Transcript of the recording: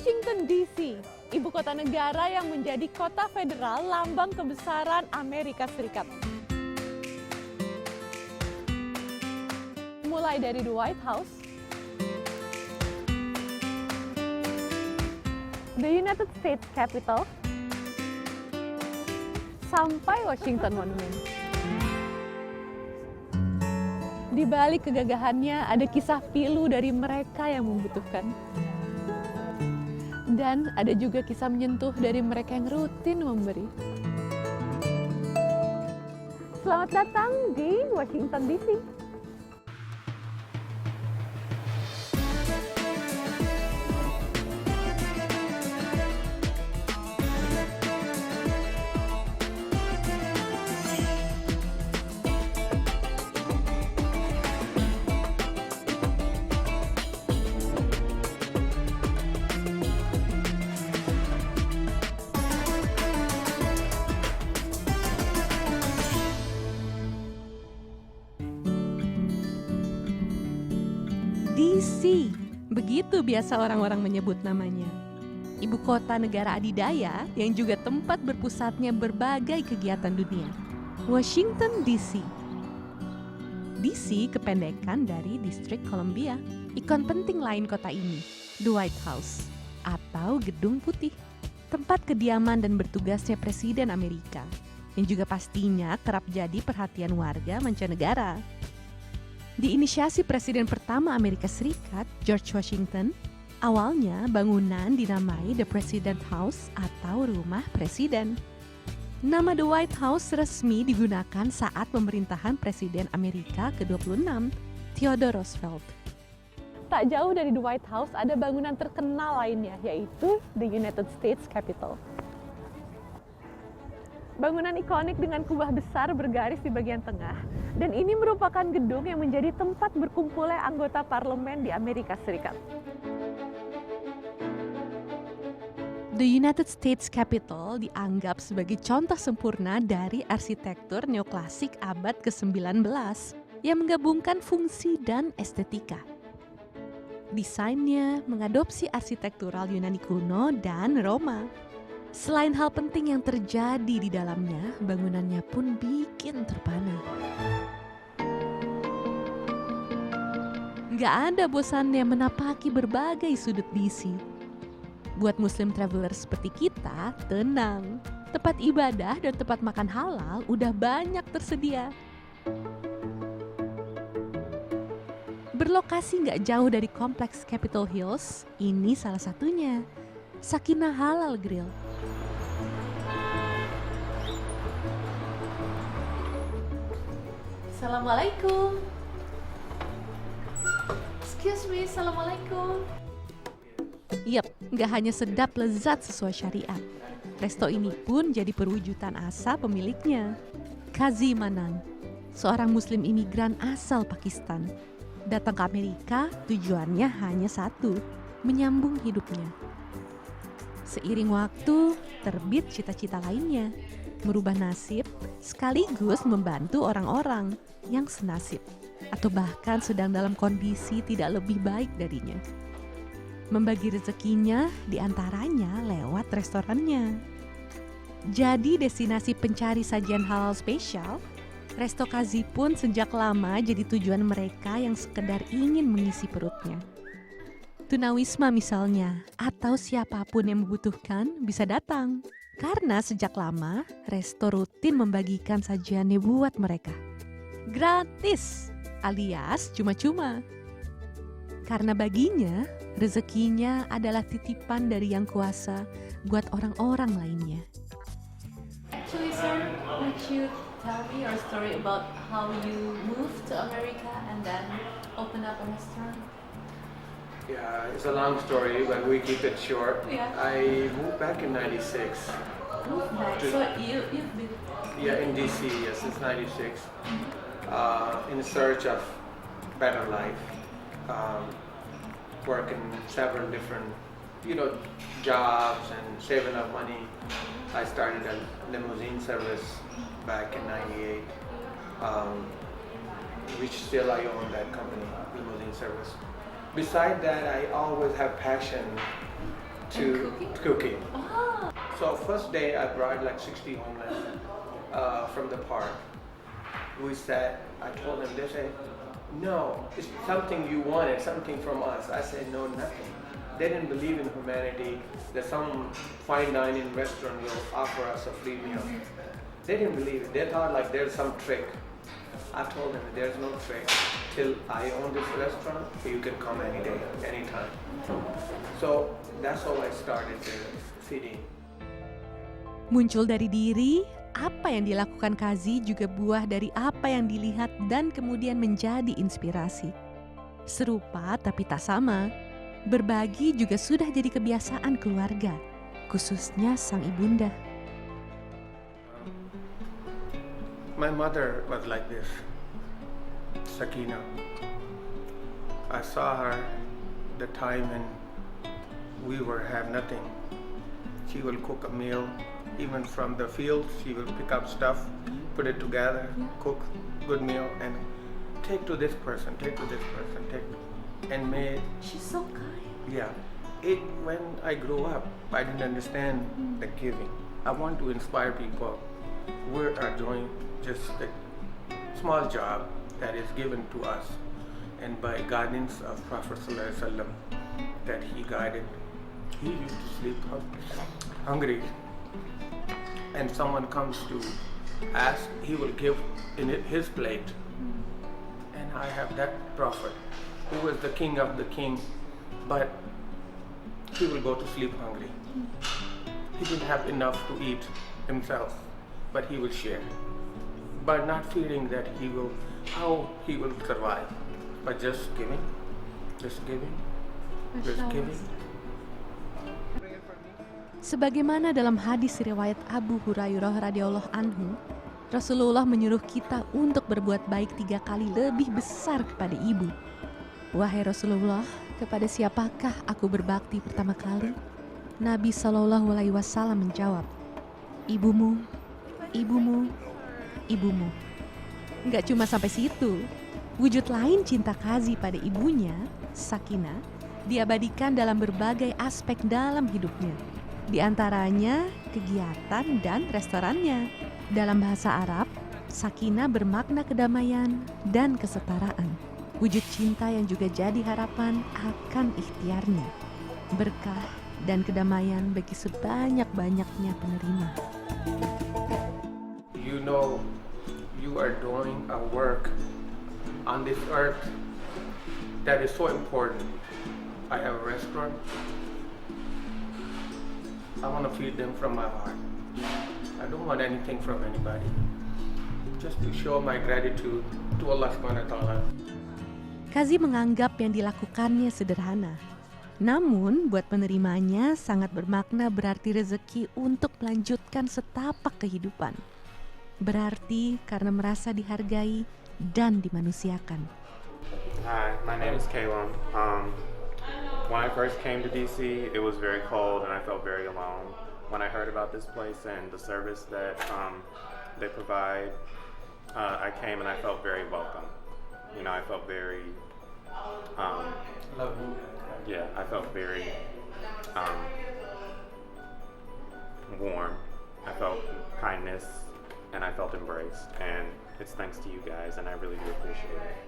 Washington DC, ibu kota negara yang menjadi kota federal lambang kebesaran Amerika Serikat. Mulai dari the White House, the United States Capitol, sampai Washington Monument. Di balik kegagahannya ada kisah pilu dari mereka yang membutuhkan. Dan ada juga kisah menyentuh dari mereka yang rutin memberi. Selamat datang di Washington DC. DC, begitu biasa orang-orang menyebut namanya. Ibu kota negara adidaya yang juga tempat berpusatnya berbagai kegiatan dunia. Washington DC. DC kependekan dari Distrik Columbia. Ikon penting lain kota ini, The White House atau Gedung Putih. Tempat kediaman dan bertugasnya Presiden Amerika, yang juga pastinya kerap jadi perhatian warga mancanegara. Diinisiasi Presiden pertama Amerika Serikat, George Washington, awalnya bangunan dinamai The President House atau Rumah Presiden. Nama The White House resmi digunakan saat pemerintahan Presiden Amerika ke-26, Theodore Roosevelt. Tak jauh dari The White House ada bangunan terkenal lainnya, yaitu the United States Capitol. Bangunan ikonik dengan kubah besar bergaris di bagian tengah, dan ini merupakan gedung yang menjadi tempat berkumpulnya anggota parlemen di Amerika Serikat. The United States Capitol dianggap sebagai contoh sempurna dari arsitektur neoklasik abad ke-19 yang menggabungkan fungsi dan estetika. Desainnya mengadopsi arsitektural Yunani kuno dan Roma. Selain hal penting yang terjadi di dalamnya, bangunannya pun bikin terpana. Nggak ada bosannya menapaki berbagai sudut DC. Buat Muslim traveler seperti kita, tenang. Tempat ibadah dan tempat makan halal udah banyak tersedia. Berlokasi nggak jauh dari kompleks Capitol Hills, ini salah satunya, Sakinah Halal Grill. Assalamualaikum. Excuse me, assalamualaikum. Yap, nggak hanya sedap lezat sesuai syariat. Resto ini pun jadi perwujudan asa pemiliknya. Kazi Manan, seorang muslim imigran asal Pakistan. Datang ke Amerika tujuannya hanya satu, menyambung hidupnya. Seiring waktu, terbit cita-cita lainnya, merubah nasib sekaligus membantu orang-orang yang senasib atau bahkan sedang dalam kondisi tidak lebih baik darinya. Membagi rezekinya diantaranya lewat restorannya. Jadi destinasi pencari sajian halal spesial, Resto Kazi pun sejak lama jadi tujuan mereka yang sekedar ingin mengisi perutnya. Tunawisma misalnya, atau siapapun yang membutuhkan bisa datang. Karena sejak lama, resto rutin membagikan sajiannya buat mereka. Gratis, alias cuma-cuma. Karena baginya, rezekinya adalah titipan dari Yang Kuasa buat orang-orang lainnya. Actually, sir, would you tell me your story about how you moved to America and then open up a restaurant? Yeah, it's a long story, but we keep it short. Yeah. I moved back in '96. Moved back. So you've been... Yeah, in DC, yeah, since '96. In search of better life. Working several different, jobs and saving up money. I started a limousine service back in '98. Which still I own that company, limousine service. Besides that, I always have passion to cooking. So first day I brought like 60 homeless from the park. We sat, I told them, they said, no, it's something you wanted, something from us. I said, no, nothing. They didn't believe in humanity, that some fine dining restaurant will offer us a free meal. They didn't believe it. They thought like there's some trick. I told them there's no trick. Till I own this restaurant, you can come any day, anytime. So that's how I started feeding. Muncul dari diri, apa yang dilakukan Kazi juga buah dari apa yang dilihat dan kemudian menjadi inspirasi. Serupa tapi tak sama, berbagi juga sudah jadi kebiasaan keluarga, khususnya sang ibunda. My mother was like this, Sakina. I saw her the time when we have nothing. She will cook a meal, even from the field. She will pick up stuff, put it together, cook good meal, and take to this person, take to this person, and made. She's so kind. Yeah. When I grew up, I didn't understand the giving. I want to inspire people. We are doing just a small job that is given to us, and by guidance of Prophet Sallallahu Alaihi Wasallam, that he guided. He used to sleep hungry, and someone comes to ask, he will give in his plate. And I have that prophet who is the king of the king, but he will go to sleep hungry. He didn't have enough to eat himself, but he will share. But not feeling that how he will survive, but just giving, just giving, just giving. Sebagaimana dalam hadis riwayat Abu Hurairah radhiyallahu anhu, Rasulullah menyuruh kita untuk berbuat baik 3 kali lebih besar kepada ibu. Wahai Rasulullah, kepada siapakah aku berbakti pertama kali? Nabi SAW menjawab, ibumu, ibumu, ibumu. Nggak cuma sampai situ, wujud lain cinta Kazi pada ibunya, Sakina, diabadikan dalam berbagai aspek dalam hidupnya. Di antaranya kegiatan dan restorannya. Dalam bahasa Arab, Sakina bermakna kedamaian dan kesetaraan. Wujud cinta yang juga jadi harapan akan ikhtiarnya. Berkah dan kedamaian bagi sebanyak-banyaknya penerima. You know, you are doing a work on this earth that is so important. I have a restaurant. I want to feed them from my heart. I don't want anything from anybody. Just to show my gratitude to Allah Subhanahu wa Ta'ala. Kazi menganggap yang dilakukannya sederhana. Namun buat penerimanya sangat bermakna, berarti rezeki untuk melanjutkan setapak kehidupan. Berarti karena merasa dihargai dan dimanusiakan. Hi, my name is Caleb. When I first came to DC, it was very cold and I felt very alone. When I heard about this place and the service that they provide, I came and I felt very welcome. You know, I felt very, yeah, I felt very warm. I felt kindness and I felt embraced, and it's thanks to you guys, and I really do appreciate it.